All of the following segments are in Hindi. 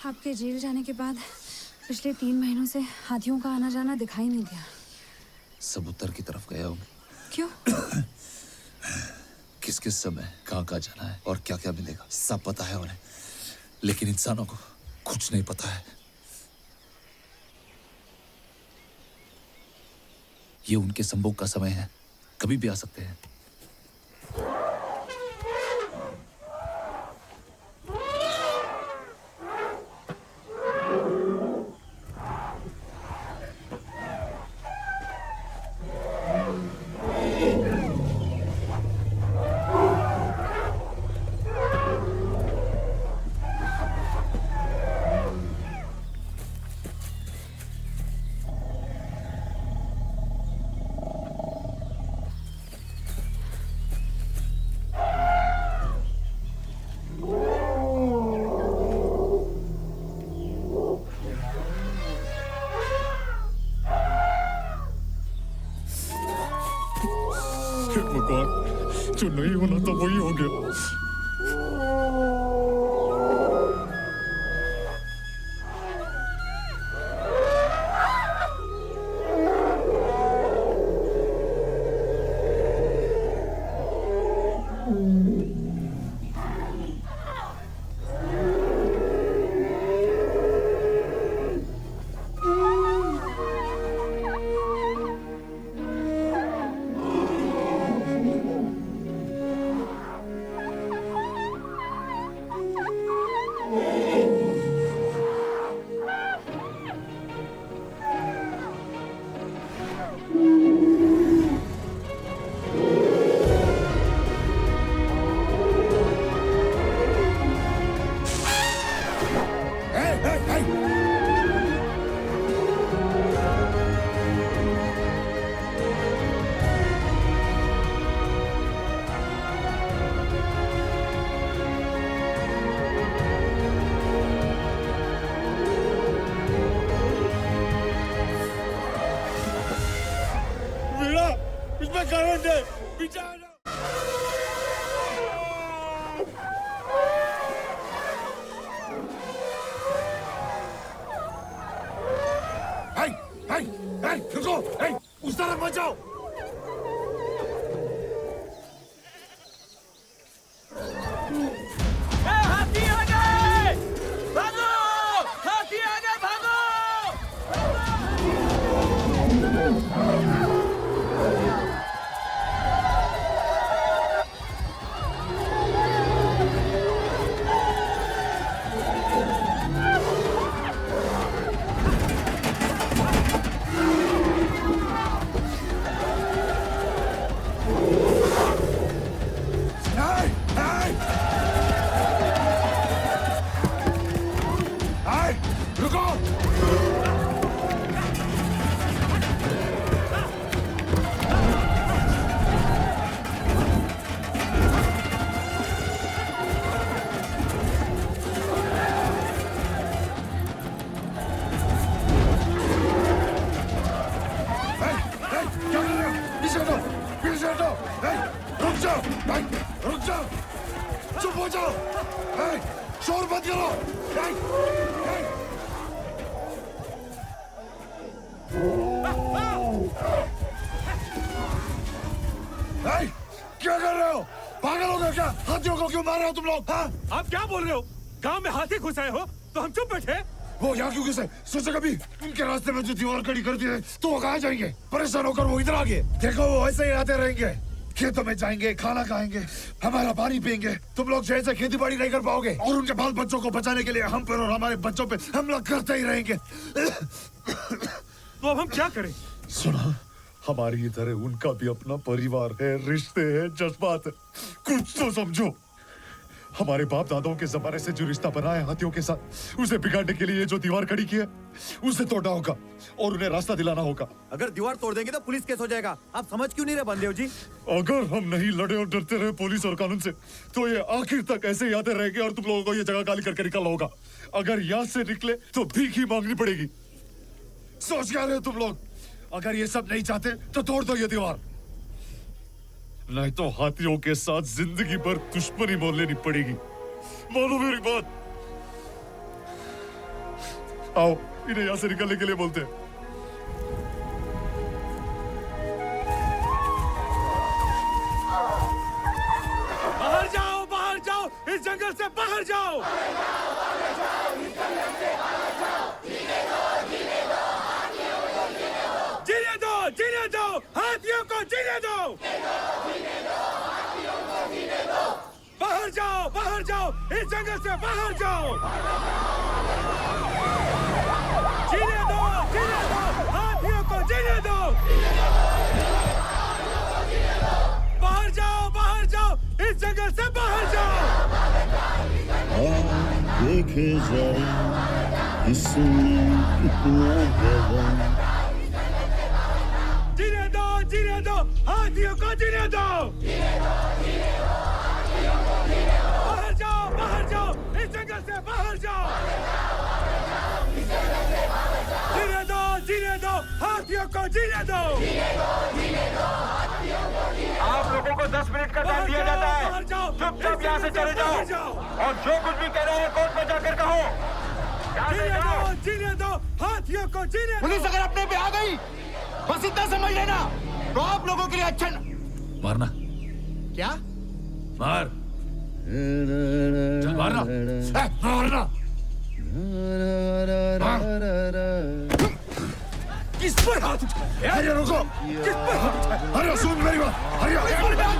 आपके जेल जाने के बाद पिछले 3 महीनों से हाथियों का आना जाना दिखाई नहीं दिया। सब उत्तर की तरफ गया होंगे। क्यों? किस किस समय कहाँ कहाँ जाना है और क्या क्या मिलेगा सब पता है उन्हें, लेकिन इंसानों को कुछ नहीं पता है। ये उनके संभोग का समय है, कभी भी आ सकते हैं। भगवान, जो नहीं होना था वही हो गया। उस तरफ मत जाओ। हाथी आ गए! भागो! हाथी आ गए, भागो! चुप हो जाओ। शोर मत करो। क्या कर रहे हो? पागल हो गए क्या? हाथियों को क्यों मार रहे हो तुम लोग? आप क्या बोल रहे हो? गांव में हाथी घुसाए हो तो हम चुप बैठे? वो यहाँ क्यों घुसे? सोचा कभी उनके रास्ते में जो दीवार खड़ी कर दी है तो वो कहाँ जाएंगे? परेशान होकर वो इधर आ गए। देखो वो ऐसे ही आते रहेंगे, खेतों में जाएंगे, खाना खाएंगे, हमारा पानी पिएंगे। तुम लोग जैसे खेती बाड़ी नहीं कर पाओगे और उनके बाल बच्चों को बचाने के लिए हम पर और हमारे बच्चों पे हमला करते ही रहेंगे। तो अब हम क्या करें? सुना, हमारी तरह उनका भी अपना परिवार है, रिश्ते हैं, जज्बात है। कुछ तो समझो। हमारे बाप दादाओं के जमाने से जो रिश्ता बना है हाथियों के साथ, उसे बिगाड़ने के लिए जो दीवार खड़ी की है उसे तोड़ना होगा और उन्हें रास्ता दिलाना होगा। अगर दीवार तोड़ देंगे तो पुलिस केस हो जाएगा। आप समझ क्यों नहीं रहे बंदेव जी? अगर हम नहीं लड़े और डरते रहे पुलिस और कानून से तो ये आखिर तक ऐसे ही आते रहेंगे और तुम लोगों को ये जगह खाली करके निकलना होगा। अगर यहाँ से निकले तो भीख ही मांगनी पड़ेगी। सोच क्या रहे हो तुम लोग? अगर ये सब नहीं चाहते तो तोड़ दो ये दीवार, नहीं तो हाथियों के साथ जिंदगी भर दुश्मनी मोल लेनी पड़ेगी। मानो मेरी बात। आओ, इन्हें यहाँ से निकलने के लिए बोलते हैं। बाहर जाओ, इस जंगल से बाहर जाओ। जीने दो, हाथियों को जीने दो। बाहर जाओ, इस जंगल से बाहर जाओ। जीने दो, हाथियों को जीने दो। बाहर जाओ, इस जंगल से बाहर जाओ। देखे जाए इसमें कितना गहन। जीने दो, हाथियों को जीने दो। बाहर जाओ, इस जंगल से बाहर जाओ। जीने दो, हाथियों को जीने दो। आप लोगों को 10 मिनट का टाइम दिया जाता है। चुपचाप यहाँ से चले जाओ और जो कुछ भी कह रहे हैं कोर्ट में जाकर कहो। जीने दो, हाथियों को जीने दो। पुलिस अगर अपने पे आ गई बस इतना समझ लेना तो आप लोगों के लिए अच्छा मारना। क्या मार, चल मारना। मारना। किस पर हाथ उठाया? हरिया रुको। किस पर हाथ उठाया? हरिया सुन मेरी बात। हरिया हाथ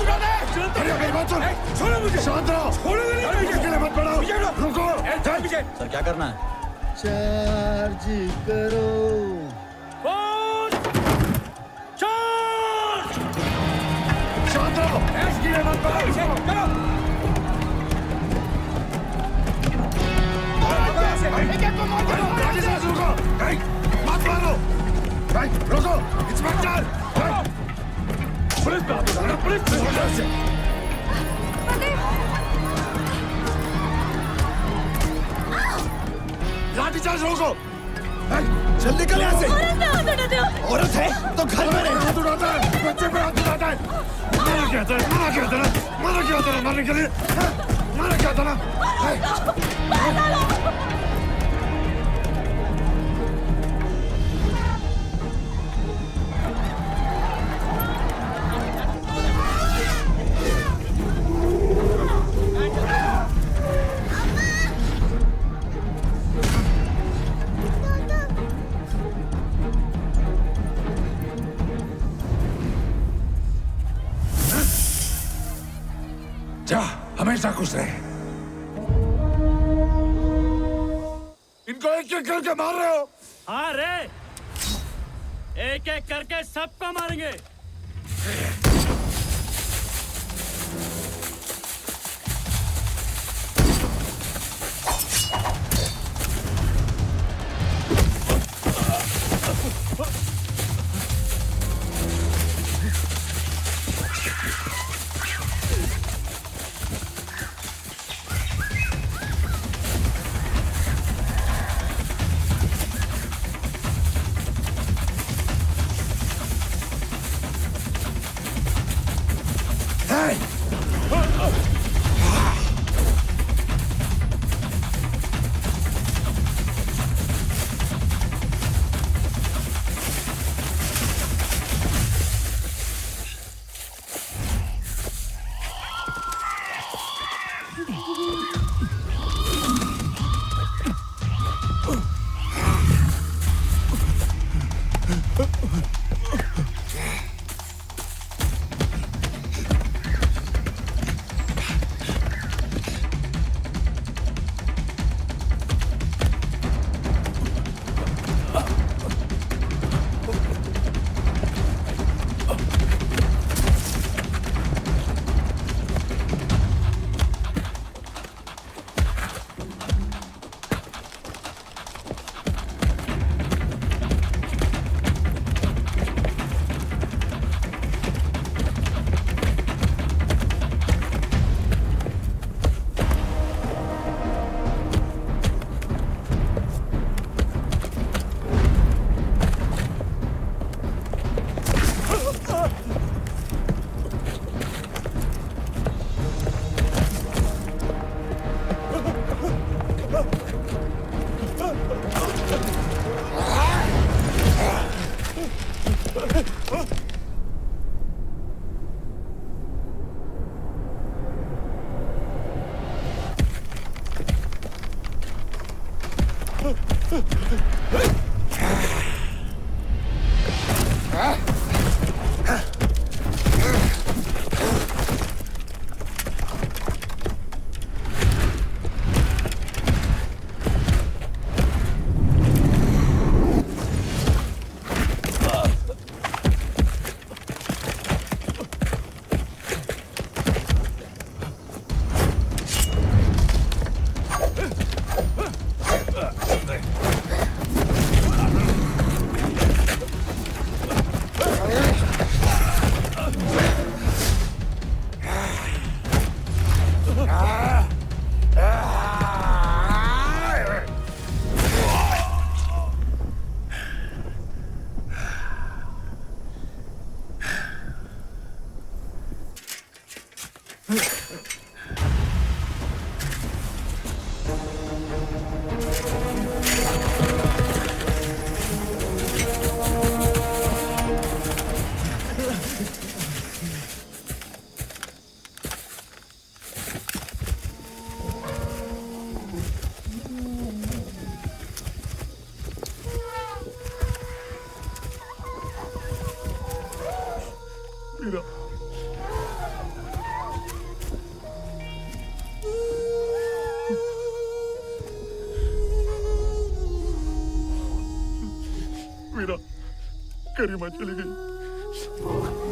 उठाना है? हरिया मेरी बात सुन। छोड़ो मुझे। शांत रहो। छोड़ोगे नहीं मुझे? अकेले मत बढ़ाओ। रुको। सर क्या करना है? चार्ज करो। चार्ज! शांत रहो। अकेले मत बढ़ाओ। चलो। गाड़ी से रुको। मत मारो। रुको। इंस्पेक्टर। पुलिस पे हाथ उठाना, पुलिस पे। लाठी चार्ज रोको। चल निकल यहाँ से। औरत है तो घर में रहे। हाथ उठाता है, बच्चे पे हाथ उठाता है। मना क्या था ना मारने के लिए। मना क्या था ना। जा, हमेशा खुश रहे। इनको एक एक करके मार रहे हो। हाँ रे, एक एक करके सबको मारेंगे। मीरा मीरा करीमा चली गई।